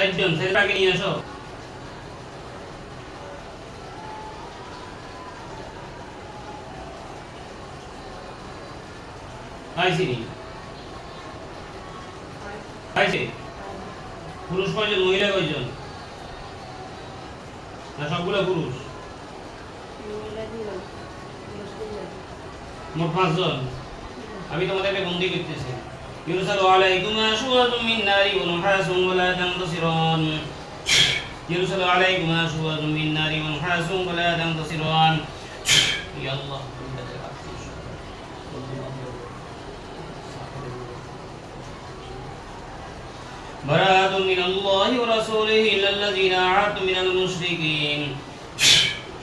চারজন ছেলেটাকে নিয়ে আসো। আইসি আইসি পুরুষ কয়জন মহিলা কয়জন? না সবগুলো পুরুষ? মোট 5 জন। আমি তোমাদেরকে বন্দি করতেছি। ইউরসালু আলাইকুমা শুওয়াতুম মিন নারি ওয়া নুহাসুন ওয়া লা তানতাসিরান। ইউরসালু আলাইকুমা শুওয়াতুম মিন নারি ওয়া নুহাসুন ওয়া লা তানতাসিরান। ইয়া আল্লাহ براءة من الله ورسوله إلى الذين عاهدتم من المشركين.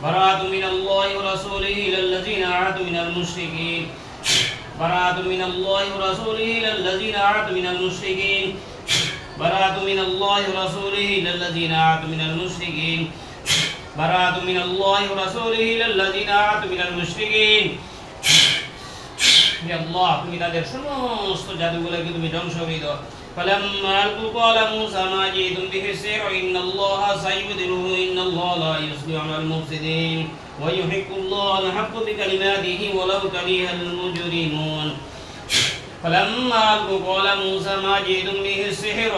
براءة من الله ورسوله إلى الذين عاهدتم من المشركين. براءة من الله ورسوله إلى الذين عاهدتم من المشركين. براءة من الله ورسوله إلى الذين عاهدتم من المشركين. براءة من الله ورسوله إلى الذين عاهدتم من المشركين. يا الله তুমি তাদের সমস্ত জাদুগুলোকে তুমি ধ্বংস করে দাও। فلما ألقوا قال موسى ما جئتم به السحر إن الله سيبدله إن الله لا يصلح على المفسدين ويحق الله الحق بكلماته ولو كره المجرمون. فلما ألقوا قال موسى ما جئتم به السحر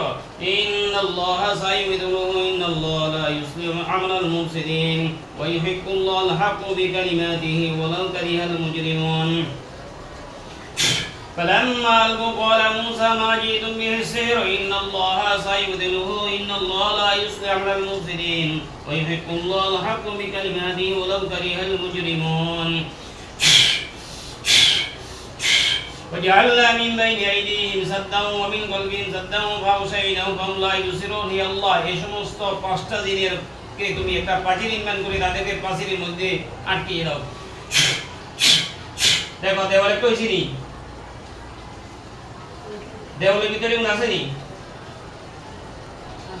إن الله سيبدله إن الله لا يصلح عمل المفسدين ويحق الله الحق بكلماته ولو كره المجرمون. فلما ألقوا قال موسى ما جئتم به السحر إن الله سيبدله إن الله لا يصلح على المفسدين ويحق الله الحق بكلماته ولو كره المجرمون. وجعلنا من بين أيديهم سدا ومن خلفهم سدا فأغشيناهم فهم لا يبصرون. يا الله এই সমস্ত 5টা জিনের কে তুমি একটা প্রাচীর নির্মাণ করে তাদেরকে প্রাচীরের মধ্যে আটকিয়ে দাও। দেখো দেওয়ালে কইছি নি, দেওয়ালের ভিতরে কোন আসেনি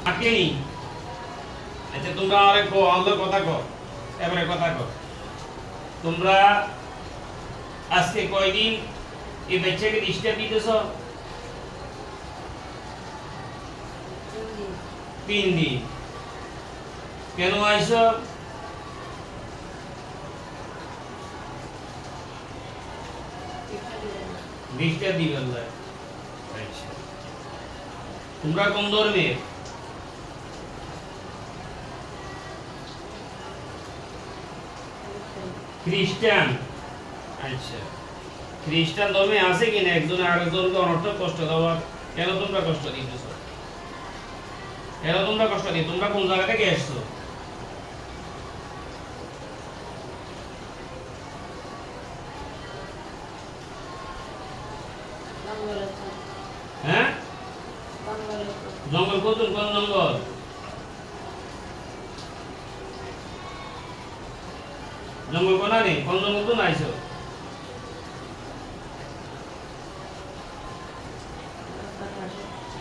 আটকেনি। আচ্ছা তোমরা আরে কো আল্লাহর কথা কো, এবারে কথা কো। তোমরা আজকে কয়দিন এই বাচ্চাকে ডিস্টার্ব দিতেছ? 3 দিন। কেন আইছো? ডিস্টার্ব দিবে আল্লাহ। তোমরা কোন ধর্মের? খ্রিস্টান। আচ্ছা খ্রিস্টান ধর্মে আছে কিনা একজনে আরেকজনকে অনর্থক কষ্ট দেওয়া? কেন তোমরা কষ্ট দিতেছ? কেন তোমরা কষ্ট দিই? তোমরা কোন জায়গা থেকে এসছো? হ্যাঁ জঙ্গল কত? কোন জঙ্গল? জঙ্গল কোনা নেই? কোন জঙ্গল তো নাইছো?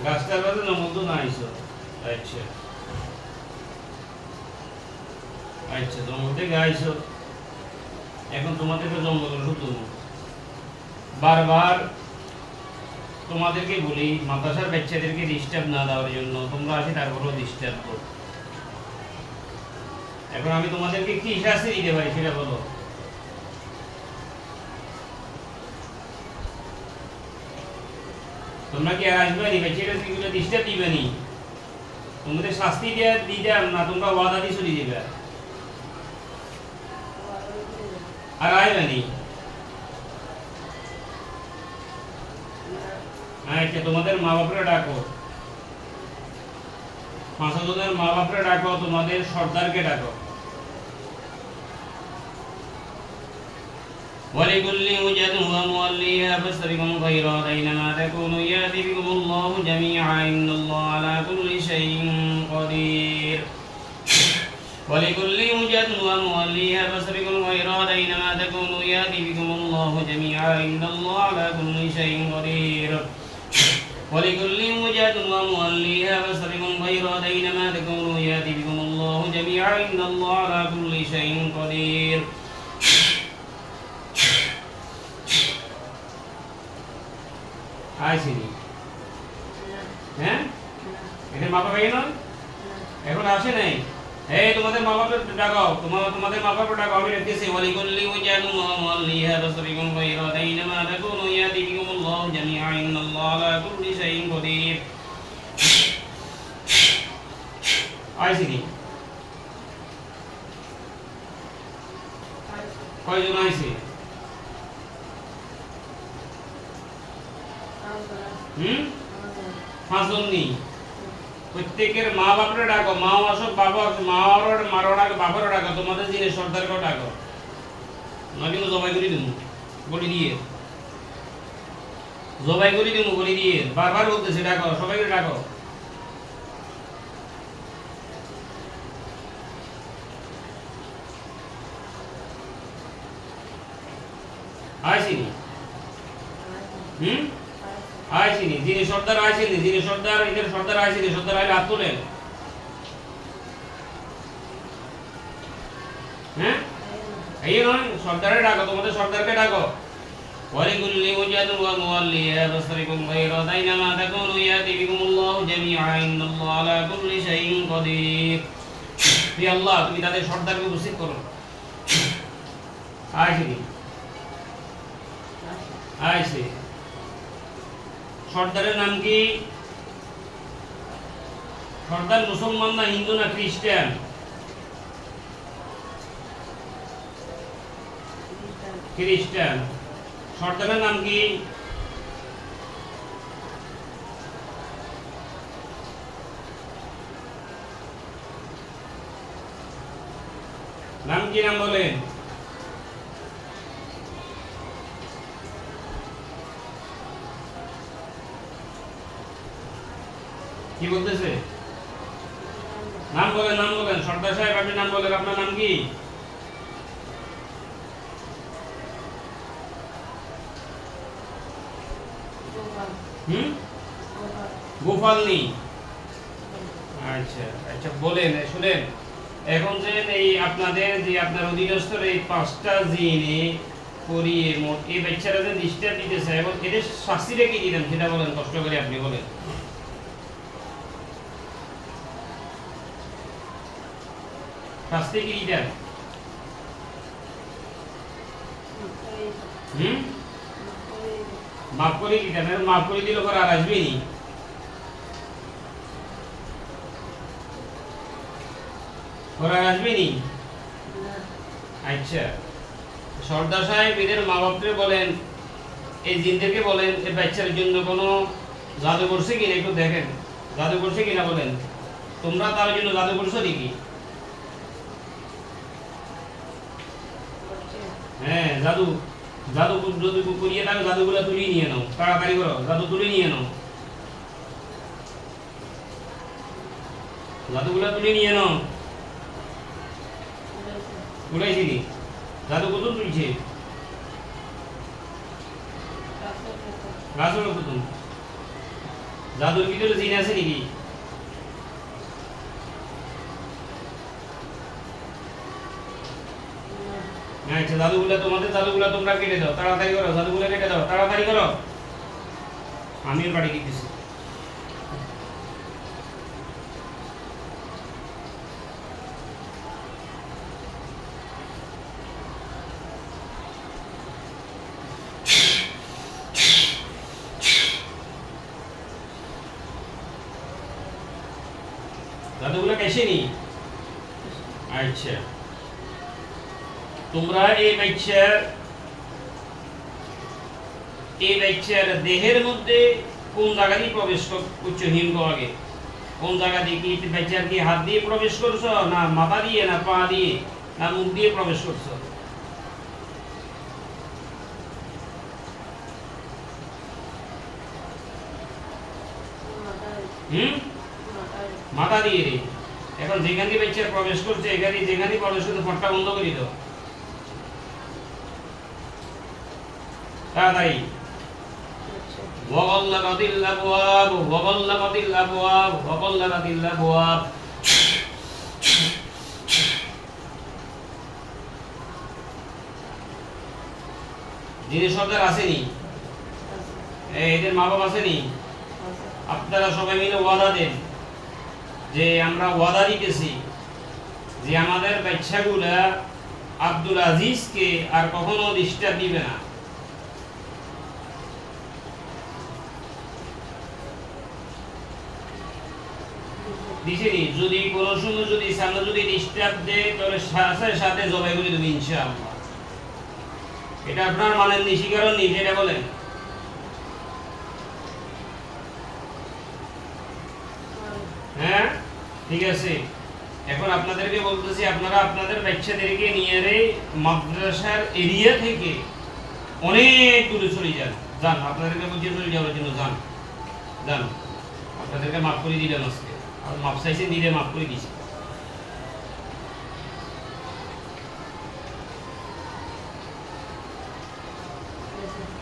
গাছটার বাদে জঙ্গল তো নাইছো। আচ্ছা আচ্ছা জঙ্গল থেকে আইছো। এখন তোমাদেরকে জঙ্গল শুধু বারবার তোমাদেরকে বলি মাদ্রাসার বাচ্চাদেরকে ডিস্টার্ব না দেওয়ার জন্য। তোমরা আসি তারপরেও ডিস্টার্ব করো। এখন আমি তোমাদেরকে কি শাস্তি দিতে পারি সেটা বলো। তোমরা কি আর আসবে নি বাচ্চাদেরকে ডিস্টার্ব দিবে নি? তোমাদের শাস্তি দিয়ে দিতাম না, তোমরা ওয়াদা দিয়ে চলে দিবে আর আসবে নি। আচ্ছা তোমাদের মা বাপরে ডাকো, 5 জনের মা বাপরে ডাকো, তোমাদের সর্দারকে ডাকো। ولكل وجهة هو موليها فاستبقوا الخيرات أينما تكونوا يأتي بكم الله جميعا إن الله على كل شيء قدير. ولكل وجهة هو موليها فاستبقوا الخيرات أينما تكونوا يأتي بكم الله جميعا إن الله على كل شيء قدير. ولكل وجهة هو موليها فاستبقوا الخيرات أينما تكونوا يأتي بكم الله جميعا إن الله على كل شيء قدير. আইসিনি হ্যাঁ এটা মাপা পাই না। এখন আসে নাই। এই তোমাদের মা বাবার ডাকো, তোমাদের মা বাবার ডাকো, আমি দেখতেছি ওয়ালিকুল্লি ওয়াজাহু ওয়াল্লিহা বাসরিকুম গায়রা আইনামা তাকুনু ইয়াতি বিকুমুল্লাহু জামিআন ইন্নাল্লাহা আলা কুল্লি শাইইন কাদির। আইসিনি কয়জন আইছে? পাঁচজন নেই। প্রত্যেকের মা বাপরে ডাকো, মাও আসো, বাবা মারো ডাকো, বাবারও ডাকো, তোমাদের যিনি সর্দারকেও ডাকো, না কিন্তু জবাই করে দিমু বলি দিয়ে, জবাই করে দিমু বলি দিয়ে, বারবার বলতেছি ডাকো, সবাইকে ডাকো। আইসিনি আইসিনি যিনি সর্দার আইসিনি, যিনি সর্দার এদের সর্দার আইসিনি, সর্দার আইলে হাত তোলেন। হ্যাঁ এই নয়, সর্দারে ডাকো, তোমাদের সর্দারকে ডাকো। ওয়ালিকুল্লি ওয়াজাহু ওয়া মুওয়াল্লিহা বাসরিকুম গায়রা আইনামা তাকুনু ইয়াতি বিকুমুল্লাহু জামিআন ইন্নাল্লাহা আলা কুল্লি শাইইন কাদির। হে আল্লাহ, তুমি তাদের সর্দারকে উপস্থিত করো। আইসিনি আইসে। সর্দারের নাম কি? সর্দার মুসলমান না হিন্দু না খ্রিস্টান? খ্রিস্টান। সর্দারের নাম কি? নাম কি? নাম বলেন। কি বলতেছে? নাম বলেন, নাম বলেন। সর্দার সাহেব আপনি নাম বলেন, আপনার নাম কি? গোপালনি। আচ্ছা আচ্ছা, বলেন। শুনেন, এখন যে এই আপনাদের যে আপনার অধীনস্থর এই 5টা জিনে করিয়ে মোট এই বাচ্চারা যে ডিস্টার্ব দিতেছে, এখন এদের শাস্তিটা কি দিলেন সেটা বলেন, কষ্ট করে আপনি বলেন। শাস্তি কি দিতেন? মাফ করে দিতেন। মাফ করে দিলে পরে আর আসবে নি? পরে আর আসবে নি? আচ্ছা, সর্দার সাহেব এদের মা বাপকে বলেন, এই জিনদেরকে বলেন এই বাচ্চার জন্য কোনো জাদু করছে কিনা একটু দেখেন, জাদু করছে কিনা বলেন। তোমরা তার জন্য জাদু করছো নাকি? হ্যাঁ, জাদু জাদু যদি করিয়ে থাকো, জাদুগুলো তুলিয়ে নিয়ে নাও, তাড়াতাড়ি করো, জাদু তুলে নিয়ে নাও, জাদুগুলো তুলে নিয়ে নাও। তুলেছি কি? জাদু কত তুলছে? গাছ হলো কত? জাদুর ভিতরে জিন আছে নাকি? আচ্ছা, জাদুগুলো তোমাদের জাদুগুলো তোমরা কেটে দাও, তাড়াতাড়ি করো, জাদুগুলো কেটে দাও, তাড়াতাড়ি করো। আমিও বাড়ি দিতেছি। জাদুগুলো কেসে নি? আচ্ছা, তোমরা এই বাচ্চার দেহের মধ্যে কোন জায়গা দিয়ে প্রবেশ করছো? হিমক আগে কোন জায়গা দিয়ে? কি বাচ্চার কি হাত দিয়ে প্রবেশ করছো, না মাথা দিয়ে, না পা দিয়ে, না মুখ দিয়ে প্রবেশ করছো? মাথা দিয়ে রে। এখন যেখানে বাচ্চা প্রবেশ করছে, যেখানে প্রবেশ করছে ফটটা বন্ধ করে দাও তাড়াতাড়ি। وغلقت الأبواب وغلقت الأبواب وغلقت الأبواب। যিনি সর্দার আসেনি, এদের মা বাবা আসেনি, আপনারা সবাই মিলে ওয়াদা দেন যে আমরা ওয়াদা দিতেছি যে আমাদের বাচ্চাগুলা আব্দুল আজিজকে আর কখনো ডিস্টার্ব দিবে না। দিছেনি যদি কোনো সময় যদি সামনে যদি ডিস্টার্ব দেয় তাহলে সাথে সাথে জবাই করে দেবে ইনশাআল্লাহ। এটা আপনার মানেন নি, স্বীকারণ নি, যেটা বলেন। হ্যাঁ ঠিক আছে। এখন আপনাদেরকে বলতেছি আপনারা আপনাদের বাচ্চাদেরকে নিয়ে মাদ্রাসার এরিয়া থেকে অনেক দূরে চলে যান। যান, আপনাদেরকে বলছি চলে যাওয়ার জন্য যান যান। আপনাদেরকে মাফ করে দিলেন আজকে, আর মাফ চাইছেন দিলে মাফ করে দিছি।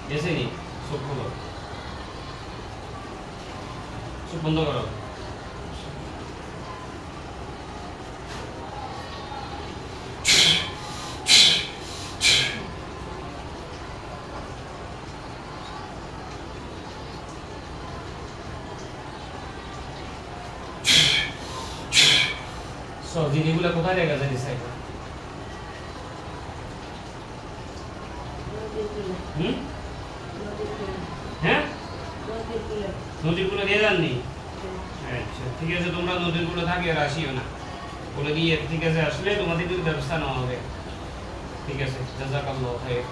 গেছে নি? চোখ খোলো, চোখ বন্ধ করো। জিনিসগুলো কোথায় দেখা যায় সাইড? হ্যাঁ নদীর কূলে দিয়ে যাননি? আচ্ছা ঠিক আছে, তোমরা নদীর কূলে থাকি আর আসিও না বলে দিয়ে। ঠিক আছে, আসলে তোমাদের ব্যবস্থা নেওয়া হবে। ঠিক আছে, জাযাকাল্লাহু খাইর।